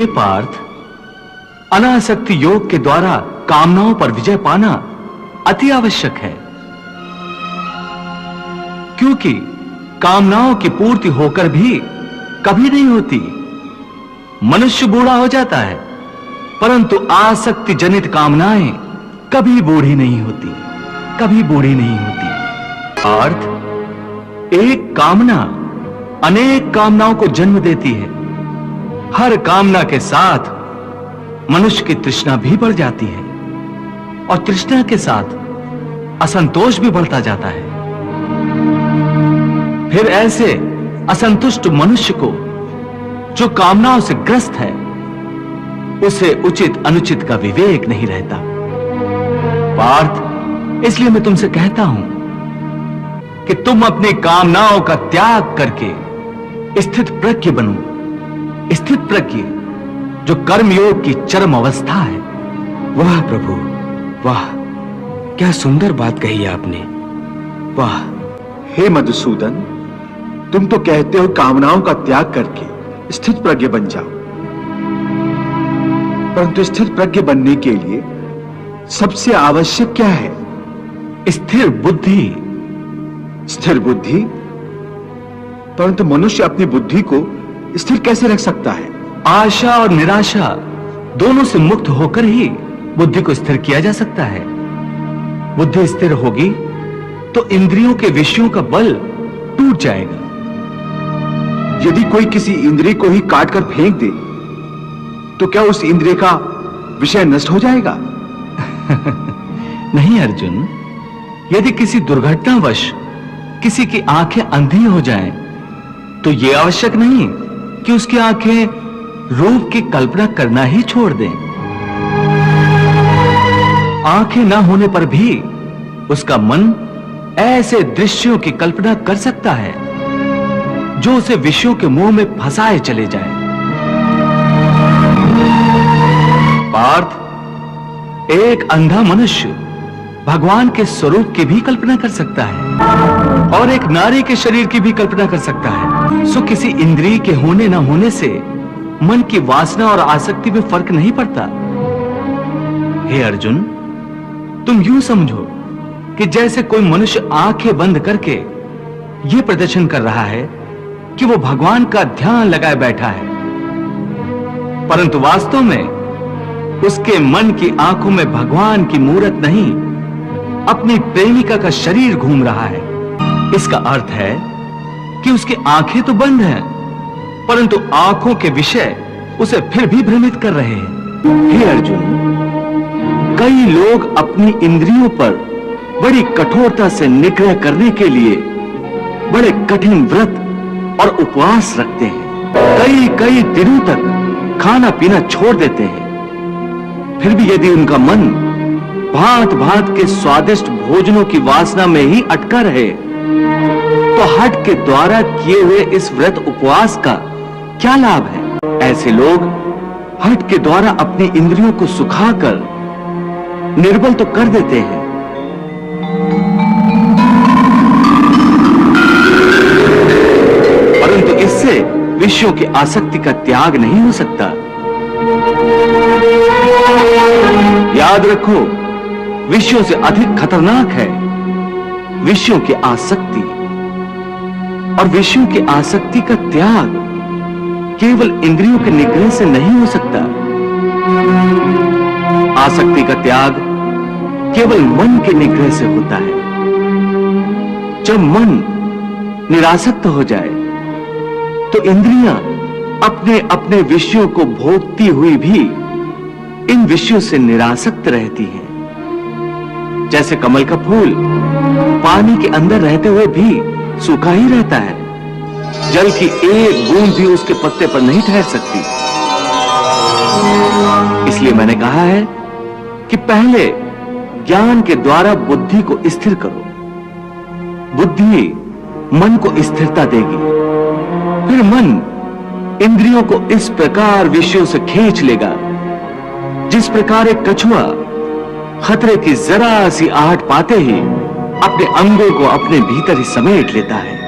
हे पार्थ, अनासक्ति योग के द्वारा कामनाओं पर विजय पाना अति आवश्यक है, क्योंकि कामनाओं की पूर्ति होकर भी कभी नहीं होती। मनुष्य बूढ़ा हो जाता है, परंतु आसक्ति जनित कामनाएं कभी बूढ़ी नहीं होती, कभी बूढ़ी नहीं होती। अर्थ, एक कामना अनेक कामनाओं को जन्म देती है। हर कामना के साथ मनुष्य की तृष्णा भी बढ़ जाती है और तृष्णा के साथ असंतोष भी बढ़ता जाता है। फिर ऐसे असंतुष्ट मनुष्य को, जो कामनाओं से ग्रस्त है, उसे उचित अनुचित का विवेक नहीं रहता। पार्थ, इसलिए मैं तुमसे कहता हूं कि तुम अपनी कामनाओं का त्याग करके स्थित प्रज्ञ बनो। स्थित प्रज्ञ जो कर्मयोग की चरम अवस्था है। वाह प्रभु, वाह, क्या सुंदर बात कही आपने। वाह। हे मधुसूदन, तुम तो कहते हो कामनाओं का त्याग करके स्थित प्रज्ञ बन जाओ, परंतु स्थित प्रज्ञ बनने के लिए सबसे आवश्यक क्या है? स्थिर बुद्धि। स्थिर बुद्धि? परंतु मनुष्य अपनी बुद्धि को स्थिर कैसे रख सकता है? आशा और निराशा दोनों से मुक्त होकर ही बुद्धि को स्थिर किया जा सकता है। बुद्धि स्थिर होगी तो इंद्रियों के विषयों का बल टूट जाएगा। यदि कोई किसी इंद्रिय को ही काट कर फेंक दे तो क्या उस इंद्रिय का विषय नष्ट हो जाएगा? नहीं अर्जुन, यदि किसी दुर्घटनावश किसी की आंखें अंधी हो जाएं, तो यह आवश्यक नहीं कि उसकी आंखें रूप की कल्पना करना ही छोड़ दें। आंखें न होने पर भी उसका मन ऐसे दृश्यों की कल्पना कर सकता है जो उसे विषयों के मुंह में फंसाए चले जाए। पार्थ, एक अंधा मनुष्य भगवान के स्वरूप की भी कल्पना कर सकता है और एक नारी के शरीर की भी कल्पना कर सकता है। सो किसी इंद्रिय के होने न होने से मन की वासना और आसक्ति में फर्क नहीं पड़ता। हे अर्जुन, तुम यूं समझो कि जैसे कोई मनुष्य आंखें बंद करके यह प्रदर्शन कर रहा है कि वो भगवान का ध्यान लगाए बैठा है, परंतु वास्तव में उसके मन की आंखों में भगवान की मूरत नहीं, अपनी प्रेमिका का शरीर घूम रहा है। इसका अर्थ है कि उसकी आंखें तो बंद हैं, परंतु आंखों के विषय उसे फिर भी भ्रमित कर रहे हैं। हे अर्जुन, कई लोग अपनी इंद्रियों पर बड़ी कठोरता से निग्रह करने के लिए बड़े कठिन व्रत और उपवास रखते हैं। कई कई दिनों तक खाना पीना छोड़ देते हैं। फिर भी यदि उनका मन भांत भांत के स्वादिष्ट भोजनों की वासना में ही अटका रहे, तो हठ के द्वारा किए हुए इस व्रत उपवास का क्या लाभ है? ऐसे लोग हठ के द्वारा अपनी इंद्रियों को सुखाकर निर्बल तो कर देते हैं, परंतु इससे विषयों की आसक्ति का त्याग नहीं हो सकता। याद रखो, विषयों से अधिक खतरनाक है विषयों की आसक्ति, और विषयों की आसक्ति का त्याग केवल इंद्रियों के निग्रह से नहीं हो सकता। आसक्ति का त्याग केवल मन के निग्रह से होता है। जब मन निरासक्त हो जाए तो इंद्रियां अपने अपने विषयों को भोगती हुई भी इन विषयों से निरासक्त रहती हैं। जैसे कमल का फूल पानी के अंदर रहते हुए भी सूखा ही रहता है, जल की एक बूंद भी उसके पत्ते पर नहीं ठहर सकती। इसलिए मैंने कहा है कि पहले ज्ञान के द्वारा बुद्धि को स्थिर करो। बुद्धि मन को स्थिरता देगी, फिर मन इंद्रियों को इस प्रकार विषयों से खींच लेगा जिस प्रकार एक कछुआ खतरे की जरा सी आहट पाते ही अपने अंगों को अपने भीतर ही समेट लेता है।